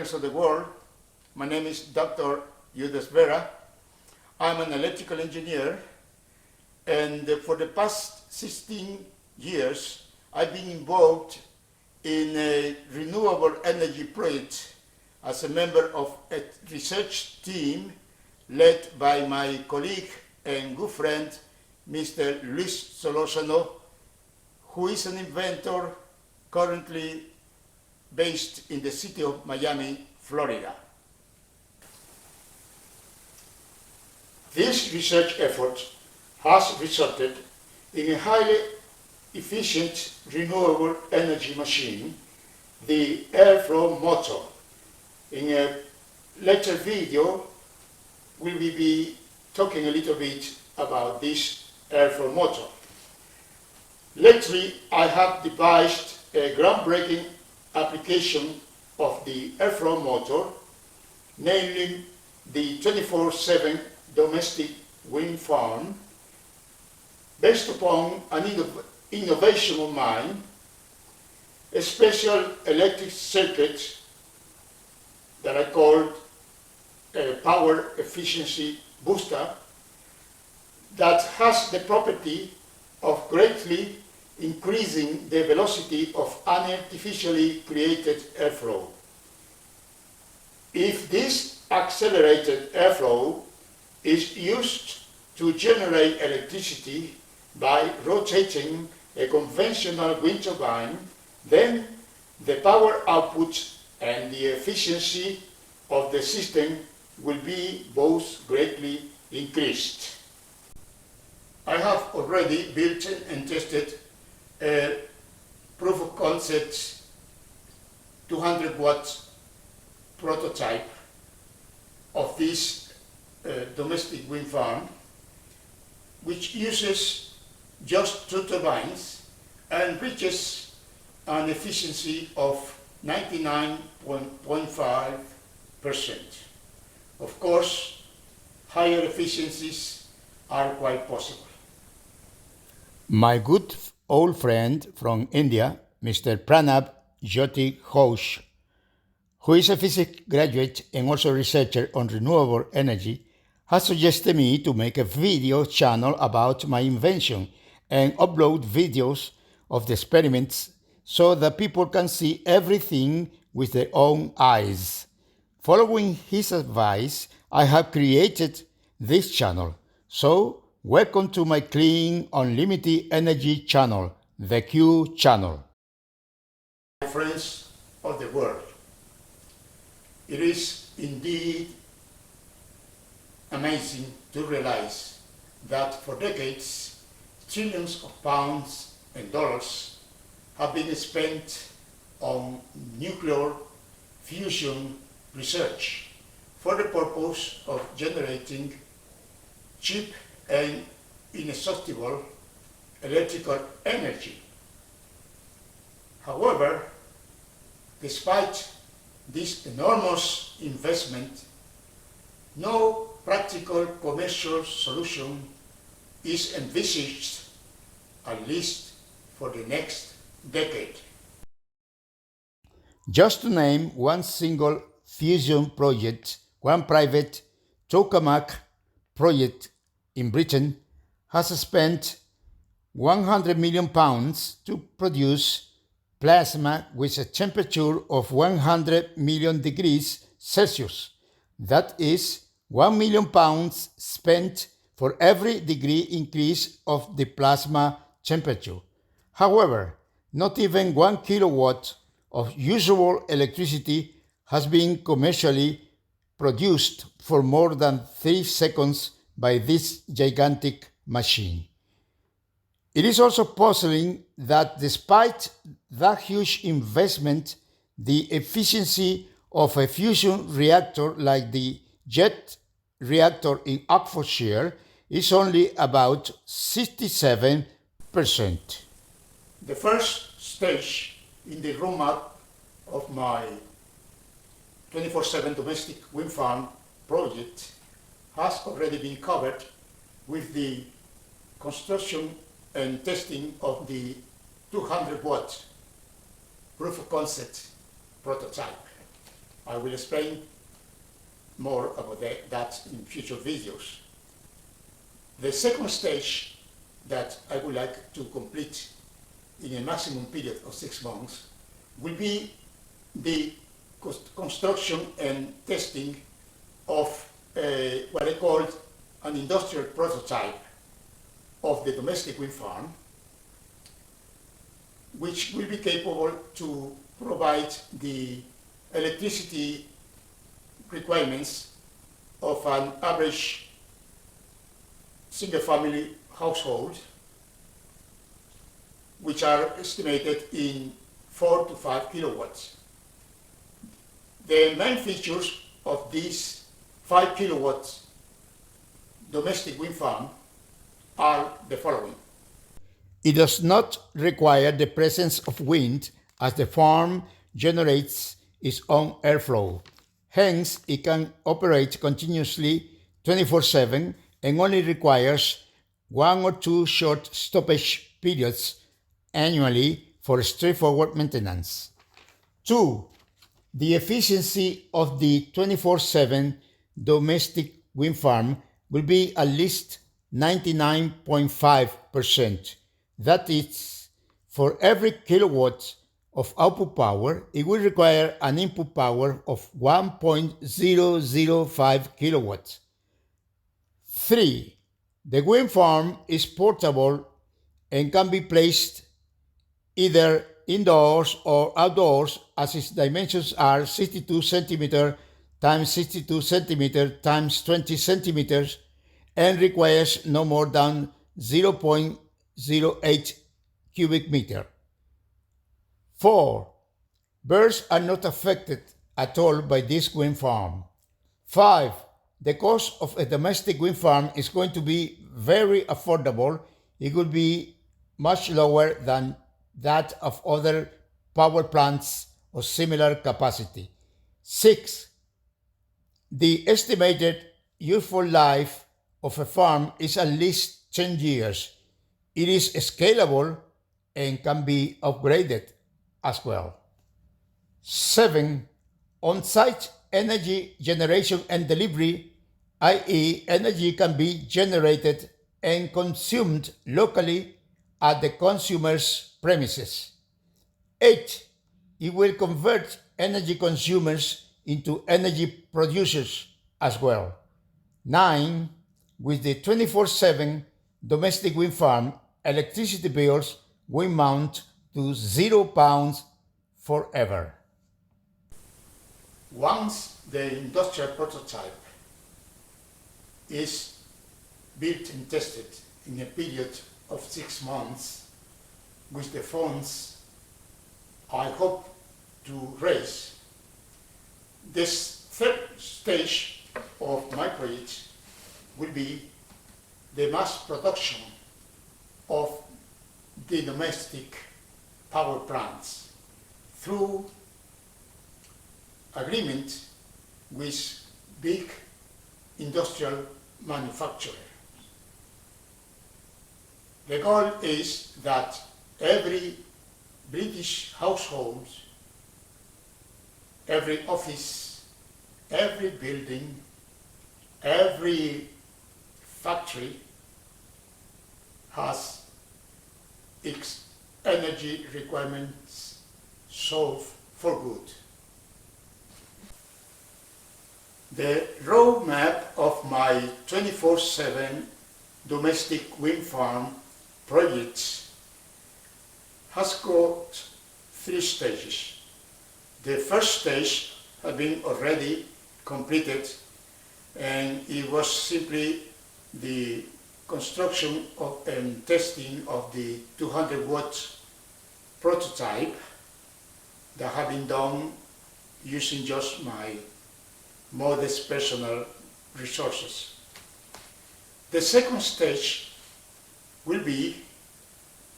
friends of the world. My name is Dr. Eudes Vera. I'm an electrical engineer, and for the past 16 years, I've been involved in a renewable energy project as a member of a research team led by my colleague and good friend, Mr. Luis Solórzano, who is an inventor currently based in the city of Miami, Florida. This research effort has resulted in a highly efficient renewable energy machine, the airflow motor. In a later video, we will be talking a little bit about this airflow motor. Lately, I have devised a groundbreaking application of the airflow motor, namely the 24/7 domestic wind farm, based upon an innovation of mine, a special electric circuit that I called a power efficiency booster that has the property of greatly increasing the velocity of artificially created airflow. If this accelerated airflow is used to generate electricity by rotating a conventional wind turbine, then the power output and the efficiency of the system will be both greatly increased. I have already built and tested a proof of concept 200-watt prototype of this domestic wind farm, which uses just 2 turbines and reaches an efficiency of 99.5%. Of course, higher efficiencies are quite possible. My good old friend from India, Mr. Pranab Jyoti Ghosh, who is a physics graduate and also researcher on renewable energy, has suggested me to make a video channel about my invention and upload videos of the experiments so that people can see everything with their own eyes. Following his advice, I have created this channel. So, welcome to my clean, unlimited energy channel, the Q channel. Friends of the world, it is indeed amazing to realize that for decades, trillions of pounds and dollars have been spent on nuclear fusion research for the purpose of generating cheap and inexhaustible electrical energy. However, despite this enormous investment, no practical commercial solution is envisaged, at least for the next decade. Just to name one single fusion project, one private tokamak project in Britain has spent £100 million to produce plasma with a temperature of 100 million degrees Celsius. That is £1 million spent for every degree increase of the plasma temperature. However, not even 1 kilowatt of usable electricity has been commercially produced for more than 3 seconds by this gigantic machine. It is also puzzling that despite that huge investment, the efficiency of a fusion reactor like the jet reactor in Oxfordshire is only about 67%. The first stage in the roadmap of my 24/7 domestic wind farm project has already been covered with the construction and testing of the 200-watt proof of concept prototype. I will explain more about that in future videos. The second stage that I would like to complete in a maximum period of 6 months will be the construction and testing of what I call an industrial prototype of the domestic wind farm, which will be capable to provide the electricity requirements of an average single-family household, which are estimated in 4 to 5 kilowatts. The main features of this 5 kilowatts domestic wind farm are the following. It does not require the presence of wind as the farm generates its own airflow. Hence, it can operate continuously 24/7 and only requires 1 or 2 short stoppage periods annually for straightforward maintenance. 2. The efficiency of the 24/7 domestic wind farm will be at least 99.5%. That is, for every kilowatt of output power, it will require an input power of 1.005 kilowatts. 3. The wind farm is portable and can be placed either indoors or outdoors, as its dimensions are 62 centimeter times 62 centimeter times 20 centimeters and requires no more than 0.08 cubic meter. 4. Birds are not affected at all by this wind farm. 5. The cost of a domestic wind farm is going to be very affordable. It will be much lower than that of other power plants of similar capacity. 6. The estimated useful life of a farm is at least 10 years. It is scalable and can be upgraded as well. 7. On-site energy generation and delivery, i.e. energy can be generated and consumed locally at the consumer's premises. 8. It will convert energy consumers into energy producers as well. 9. With the 24/7 domestic wind farm, electricity bills will mount to £0 forever. Once the industrial prototype is built and tested in a period of 6 months, with the funds I hope to raise, this third stage of my project will be the mass production of the domestic power plants through agreement with big industrial manufacturers. The goal is that every British household, every office, every building, every factory has its energy requirements solved for good. The roadmap of my 24/7 domestic wind farm projects has got 3 stages. The first stage has been already completed, and it was simply the construction of and testing of the 200-watt prototype that have been done using just my modest personal resources. The second stage will be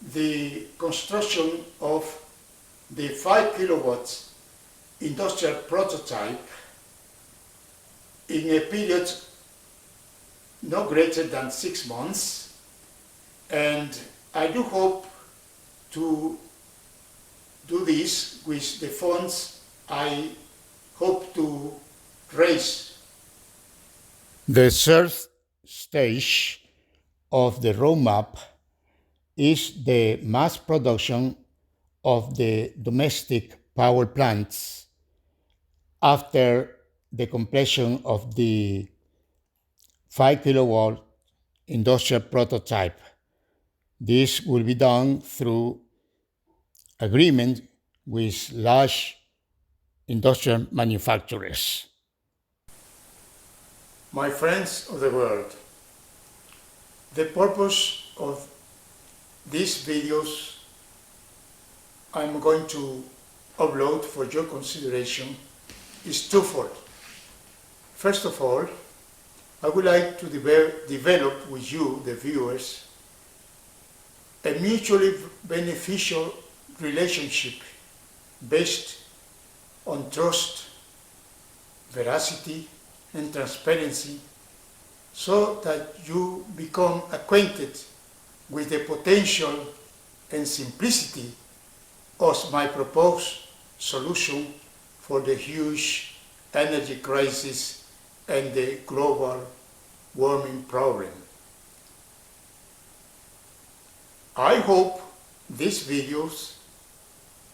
the construction of the 5 kilowatts industrial prototype in a period no greater than 6 months, and I do hope to do this with the funds I hope to raise. The third stage of the roadmap is the mass production of the domestic power plants after the completion of the 5 kilowatt industrial prototype. This will be done through agreement with large industrial manufacturers. My friends of the world, the purpose of these videos I'm going to upload for your consideration is twofold. First of all, I would like to develop with you, the viewers, a mutually beneficial relationship based on trust, veracity, and transparency, so that you become acquainted with the potential and simplicity of my proposed solution for the huge energy crisis and the global warming problem. I hope these videos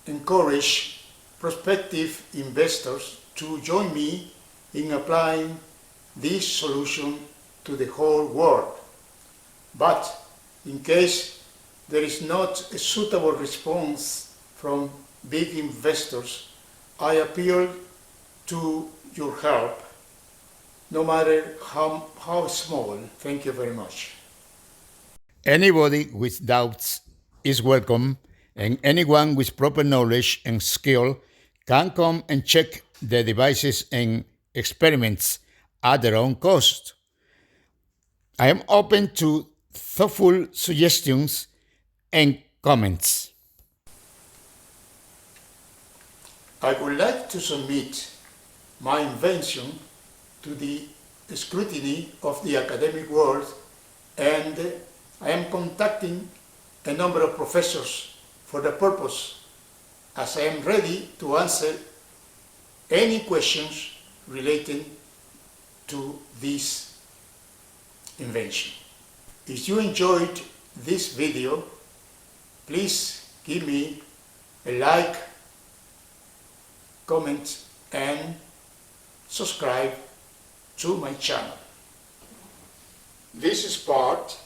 encourage prospective investors to join me in applying this solution to the whole world. But in case there is not a suitable response from big investors, I appeal to your help, no matter how small. Thank you very much. Anybody with doubts is welcome, and anyone with proper knowledge and skill can come and check the devices and experiments at their own cost. I am open to thoughtful suggestions and comments. I would like to submit my invention to the scrutiny of the academic world, and I am contacting a number of professors for the purpose, as I am ready to answer any questions relating to this invention. If you enjoyed this video, please give me a like, comment, and subscribe to my channel. This is part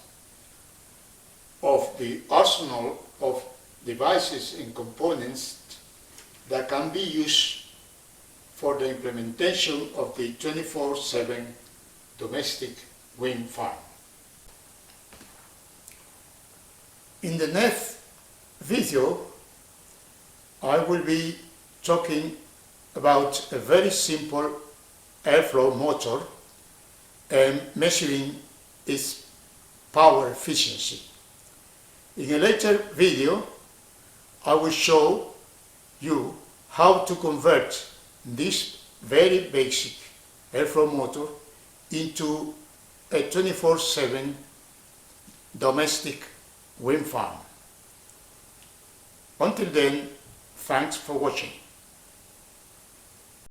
of the arsenal of devices and components that can be used for the implementation of the 24/7 domestic wind farm. In the next video, I will be talking about a very simple airflow motor and measuring its power efficiency. In a later video, I will show you how to convert this very basic airflow motor into a 24/7 domestic wind farm. Until then, thanks for watching.